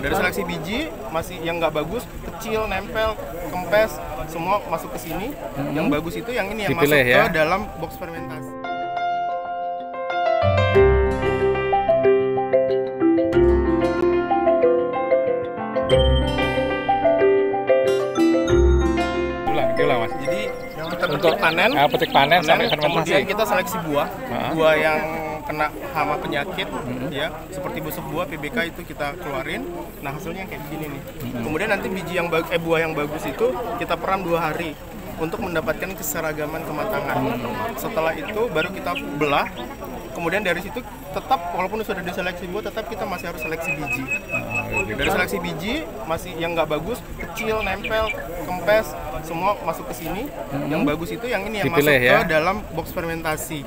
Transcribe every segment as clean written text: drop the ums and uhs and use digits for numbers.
Dari seleksi biji masih yang nggak bagus, kecil, nempel, kempes, semua masuk ke sini. Yang bagus itu yang ini yang dipilih masuk ya ke dalam box fermentasi. Itulah Mas. Jadi kita petik panen, petik panen sampai fermentasi. kemudian kita seleksi buah yang kena hama penyakit, ya seperti busuk buah PBK itu kita keluarin. Nah hasilnya kayak begini nih. Kemudian nanti biji yang buah yang bagus itu kita peram 2 hari untuk mendapatkan keseragaman kematangan. Setelah itu baru kita belah. Kemudian dari situ tetap walaupun sudah diseleksi buah, tetap kita masih harus seleksi biji. Dari seleksi biji masih yang nggak bagus, kecil, nempel, kempes, semua masuk ke sini. Yang bagus itu yang ini yang dipilih masuk ya ke dalam box fermentasi.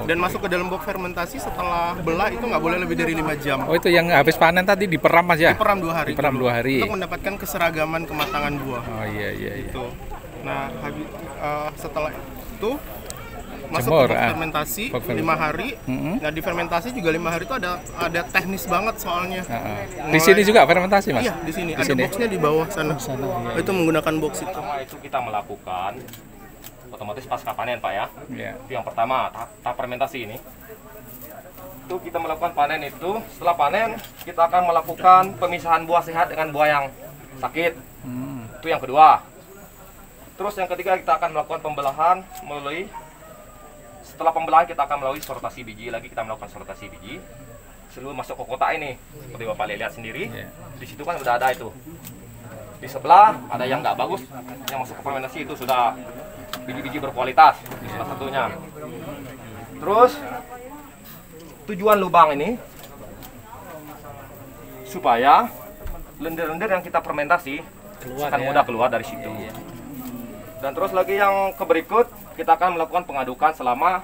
Dan masuk ke dalam box fermentasi setelah belah itu nggak boleh lebih dari 5 jam. Oh itu yang habis panen tadi diperam Mas ya? Diperam 2 hari. Diperam 2 hari. Untuk mendapatkan keseragaman kematangan buah. Oh iya. Itu. Nah setelah itu masuk Jemur, ke box fermentasi 5 hari. Nah di fermentasi juga 5 hari itu ada teknis banget soalnya. Di sini juga fermentasi Mas? Iya di sini. Ada boxnya di bawah sana. Iya. Itu menggunakan box itu. Pertama itu kita melakukan otomatis pasca panen Pak ya. Iya. Itu yang pertama tahap fermentasi ini. Itu kita melakukan panen itu. Setelah panen kita akan melakukan pemisahan buah sehat dengan buah yang sakit. Itu yang kedua. Terus yang ketiga kita akan melakukan pembelahan melalui setelah pembelahan kita akan melalui sortasi biji lagi, kita melakukan sortasi biji seluruh masuk ke kotak ini seperti Bapak lihat sendiri. Di situ kan sudah ada itu. Di sebelah ada yang nggak bagus yang masuk ke fermentasi, itu sudah biji-biji berkualitas di salah satunya. Terus tujuan lubang ini supaya lendir-lendir yang kita fermentasi akan mudah keluar dari situ. Dan terus lagi yang berikut kita akan melakukan pengadukan selama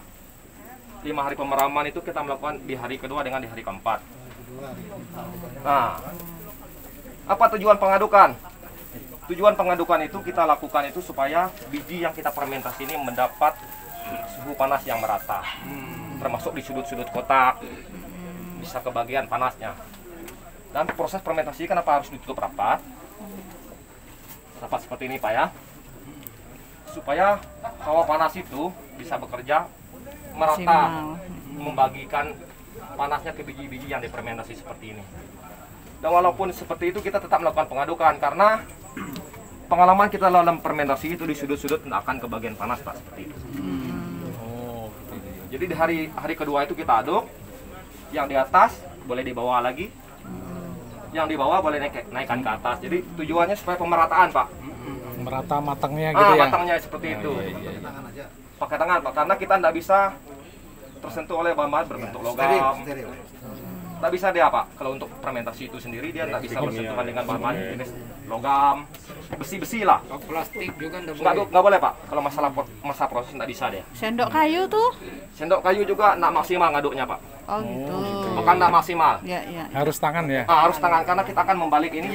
5 hari pemeraman. Itu kita melakukan di hari kedua dengan di hari keempat. Nah, apa tujuan pengadukan? Tujuan pengadukan itu kita lakukan itu supaya biji yang kita fermentasi ini mendapat suhu panas yang merata, termasuk di sudut-sudut kotak bisa kebagian panasnya. Dan proses fermentasi kenapa harus ditutup rapat? Rapat seperti ini Pak ya, supaya hawa panas itu bisa bekerja merata, membagikan panasnya ke biji-biji yang difermentasi seperti ini. Dan walaupun seperti itu kita tetap melakukan pengadukan karena pengalaman kita dalam fermentasi itu di sudut-sudut tidak akan kebagian panas Pak, seperti itu. Jadi di hari kedua itu kita aduk, yang di atas boleh dibawa lagi, yang di bawah boleh naikkan ke atas. Jadi tujuannya supaya pemerataan Pak. Merata matangnya gitu ya? Matangnya seperti itu. Pakai tangan Pak, karena kita tidak bisa tersentuh oleh bahan-bahan berbentuk logam. Tidak bisa dia Pak, kalau untuk fermentasi itu sendiri dia tidak bisa bersentuhan dengan bahan-bahan jenis logam, besi-besi lah. Plastik juga Nggak boleh Pak, kalau masa proses tidak bisa dia. Sendok kayu tuh? Sendok kayu juga tidak maksimal ngaduknya Pak. Oh gitu. Bukan tidak maksimal. Ya. Harus tangan ya? Harus tangan, karena kita akan membalik ini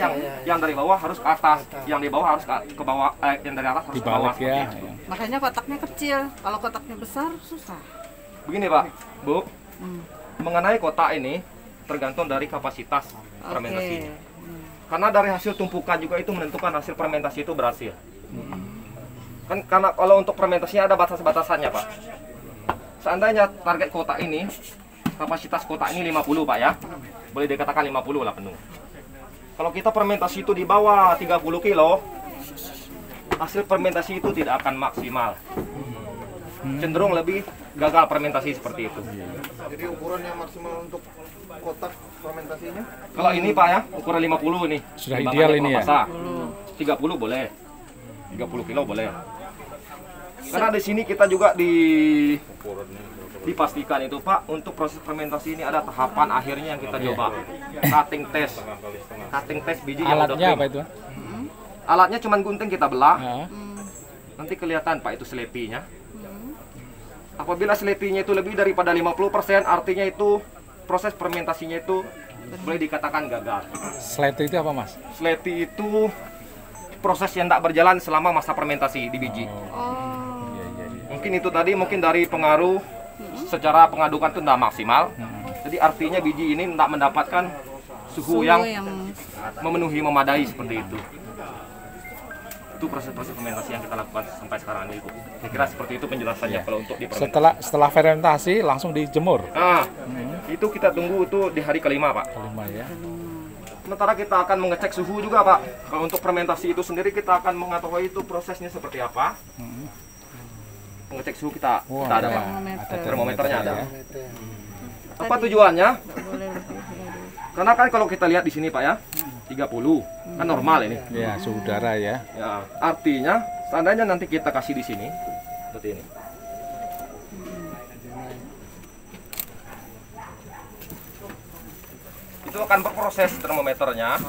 yang dari bawah harus ke atas, yang di bawah harus ke bawah, yang dari atas harus ke bawah. Dibalik ya. Makanya kotaknya kecil. Kalau kotaknya besar susah. Begini Pak, Bu, mengenai kotak ini tergantung dari kapasitas fermentasi. Karena dari hasil tumpukan juga itu menentukan hasil fermentasi itu berhasil. Kan karena kalau untuk fermentasinya ada batas-batasannya Pak. Seandainya target kotak ini, kapasitas kotak ini 50 Pak ya, boleh dikatakan 50 lah penuh. Kalau kita fermentasi itu di bawah 30 kilo, hasil fermentasi itu tidak akan maksimal. Cenderung lebih gagal fermentasi seperti itu. Jadi ukuran yang maksimal untuk kotak fermentasinya? Kalau ini Pak ya, ukuran 50 ini. Sudah ideal ini ya? 30 boleh. 30 kilo boleh. Karena di sini kita juga dipastikan itu Pak, untuk proses fermentasi ini ada tahapan akhirnya yang kita coba. Cutting test. Cutting test biji yang udah Alatnya kering. apa itu? Alatnya cuma gunting kita belah. Nanti kelihatan Pak itu selepinya. Apabila selepinya itu lebih daripada 50%, artinya itu proses fermentasinya itu boleh dikatakan gagal. Sleti itu apa Mas? Sleti itu proses yang tidak berjalan selama masa fermentasi di biji. Mungkin itu tadi, mungkin dari pengaruh secara pengadukan itu tidak maksimal. Jadi artinya biji ini tidak mendapatkan suhu yang memadai seperti itu. Itu proses-proses fermentasi yang kita lakukan sampai sekarang ini, Bu. Saya kira seperti itu penjelasannya kalau untuk di Setelah fermentasi langsung dijemur. Nah, itu kita tunggu itu di hari kelima, Pak. Kelima ya. Sementara kita akan mengecek suhu juga, Pak. Kalau untuk fermentasi itu sendiri kita akan mengetahui itu prosesnya seperti apa. Mengecek suhu kita ada, Pak. Ada Termometernya ada. ya. Apa tujuannya? Karena kan kalau kita lihat di sini, Pak ya, 30 kan normal ini. Ya, suhu udara ya. Ya, artinya seandainya nanti kita kasih di sini seperti ini. Itu akan berproses termometernya.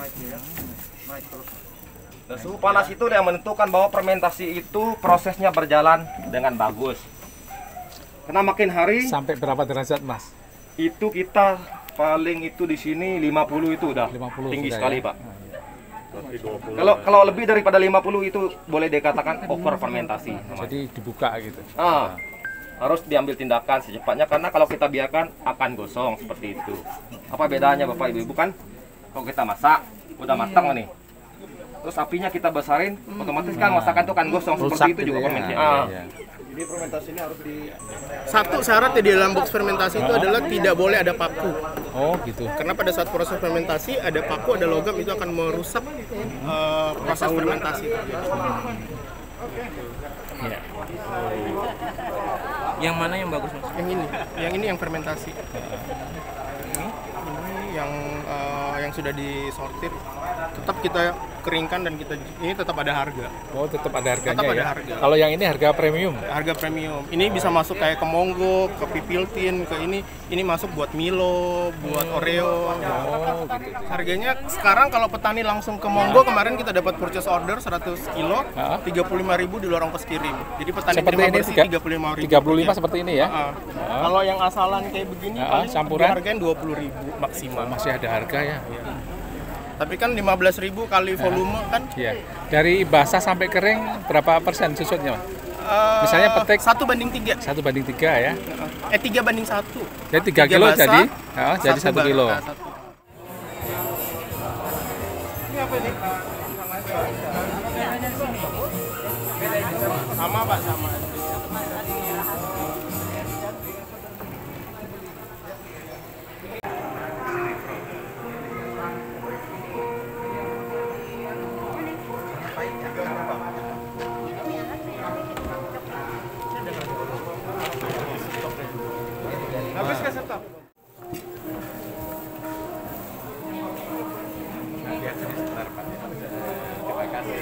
Dan suhu panas itu yang menentukan bahwa fermentasi itu prosesnya berjalan dengan bagus. Karena makin hari Sampai berapa derajat, Mas? itu kita paling itu di sini 50 itu udah 50 tinggi sudah sekali, ya? Pak. Kalau lebih daripada 50 itu boleh dikatakan over fermentasi. Jadi dibuka gitu. Harus diambil tindakan secepatnya karena kalau kita biarkan akan gosong seperti itu. Apa bedanya Bapak Ibu? Kan kalau kita masak udah matang nih. Terus apinya kita besarin, otomatis kan masakan itu kan gosong seperti itu juga fermentasi. Jadi fermentasi ini harus satu syarat di dalam box fermentasi itu adalah tidak boleh ada paku. Oh, gitu. Karena pada saat proses fermentasi ada paku, ada logam, itu akan merusak proses fermentasi. Ya. Yang mana yang bagus, Mas? Yang ini yang fermentasi. Ini yang sudah disortir, tetap kita keringkan dan ini tetap ada harga. Oh, tetap ada harganya Tetap ada ya. harga. Kalau yang ini harga premium. Harga premium. Ini bisa masuk kayak ke Monggo, ke Pipiltin, ke ini masuk buat Milo, buat Oreo. Oh, gitu. Harganya sekarang kalau petani langsung ke Monggo, kemarin kita dapat purchase order 100 kilo, 35.000 di luar ongkos kirim. Jadi petani Seperti terima ini bersih 35.000. 35 seperti ini ya. Kalau yang asalan kayak begini paling campuran harganya 20.000 maksimal. Masih ada harga ya. Tapi kan 15.000 kali volume kan. Iya. Dari basah sampai kering berapa persen susutnya, Mas? Misalnya petik 1:3. 1:3 ya. 3:1. Jadi 3 kilo basah, jadi 1 kilo. Ini apa ini? Sama Pak, sama. Habis ke stop. Terima kasih.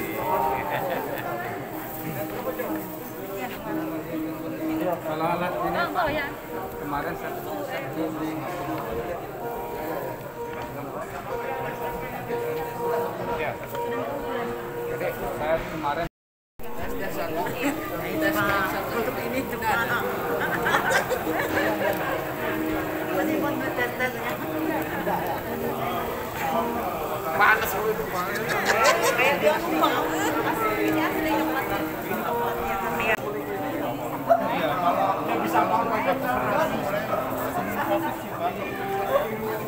Kalau alat ini kemarin satu beli. Ya. Jadi saya kemarin untuk ini juga. Panas itu kayak dia numpang. Bisa mau pakai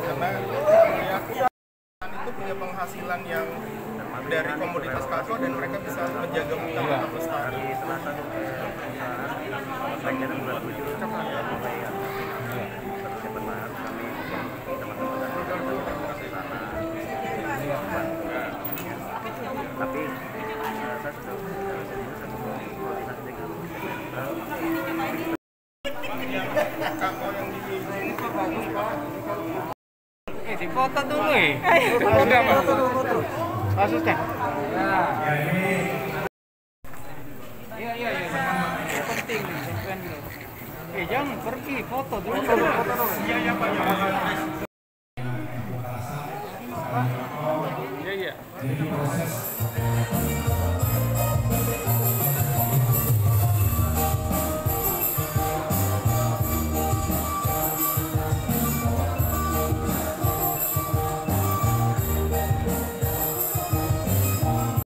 karena itu punya penghasilan yang dari komoditas kakao dan mereka bisa menjaga hutan tetap lestari. Tapi dipoto dulu udah foto dulu asisten iya penting nih jangan pergi foto dulu iya Pak.